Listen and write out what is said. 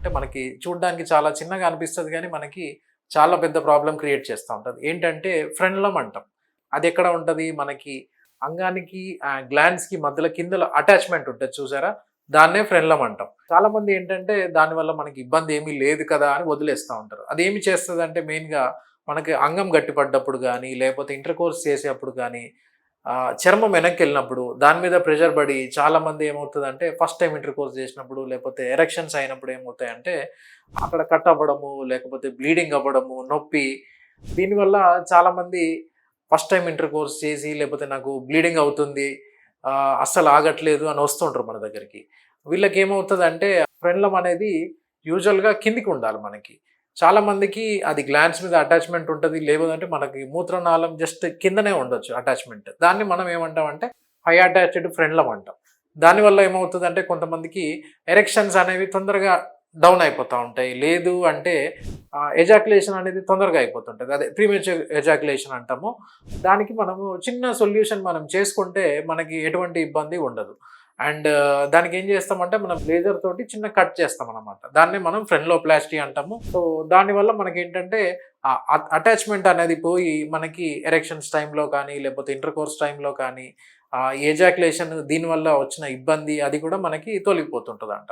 అంటే మనకి చూడ్డానికి చాలా చిన్నగా అనిపిస్తది గానీ, మనకి చాలా పెద్ద ప్రాబ్లమ్ క్రియేట్ చేస్తా ఉంటది. ఏంటంటే ఫ్రెండ్‌లం అంటాం. అదెక్కడ ఉంటది? మనకి అంగానికి గ్లాండ్స్‌కి మధ్యలో కిందల అటాచ్‌మెంట్ ఉంటది చూసారా? దాన్నే ఫ్రెండ్‌లం అంటాం. చాలామంది ఏంటంటే దానివల్ల మనకి ఇబ్బందేమీ లేదు కదా! అని వదిలేస్తా ఉంటారు. అదేమి చేస్తదంటే మెయిన్‌గా మనకి అంగం గట్టిపడ్డప్పుడు గానీ, లేపోతే ఇంటర్‌కోర్స్ చేసేప్పుడు గానీ, చర్మం వెనక్కెళ్ళినప్పుడు దాని మీద ప్రెషర్ పడి చాలామంది ఏమవుతదంటే ఫస్ట్ టైమ్ ఇంటర్‌కోర్స్ చేసినప్పుడు లేపోతే ఎరెక్షన్స్ అయినప్పుడు ఏమవుతాయంటే అక్కడ కట్ అవ్వడము, లేకపోతే బ్లీడింగ్ అవ్వడము, నొప్పి దీనివల్ల చాలామంది ఫస్ట్ టైమ్ ఇంటర్‌కోర్స్ చేసి లేపోతే నాకు బ్లీడింగ్ అవుతుంది, అస్సలు ఆగట్లేదు అని వస్తుంటారు మన దగ్గరికి. వీళ్ళకేమవుతదంటే ఫ్రెండ్‌లం అనేది యూజువల్‌గా కిందికి ఉండాలి మనకి. చాలా మందికి అది గ్లాండ్స్ మీద అటాచ్‌మెంట్ ఉంటది. లేదంటే మనకి మూత్రనాళం జస్ట్ కిందనే ఉండొచ్చు అటాచ్‌మెంట్. దాన్ని మనం ఏమంటామంటే హై అటాచ్డ్ ఫ్రెండ్‌లం అంటాం. దానివల్ల ఏమవుతదంటే కొంతమందికి ఎరెక్షన్స్ అనేవి తొందరగా డౌన్ అయిపోతా ఉంటాయి. లేదు అంటే ఎజాక్యులేషన్ అనేది తొందరగా అయిపోతుంటది. అదే ప్రీమెచ్యూర్ ఎజాక్యులేషన్ అంటాము. దానికి మనము చిన్న సొల్యూషన్ మనం చేసుకుంటే మనకి ఎటువంటి ఇబ్బంది ఉండదు. అండ్ దానికేం చేస్తామంటే మనం లేజర్ తోటి చిన్న కట్ చేస్తామనమాట. దాన్నే మనం ఫ్రెన్లోప్లాస్టీ అంటాము. సో, దానివల్ల మనకేంటంటే అటాచ్‌మెంట్ అనేది పోయి మనకి ఎరెక్షన్స్ టైమ్‌లో కానీ, లేకపోతే ఇంటర్‌కోర్స్ టైమ్‌లో కానీ, ఎజాక్యులేషన్ దీనివల్ల వచ్చిన ఇబ్బంది అది కూడా మనకి తొలగిపోతుంటదంట.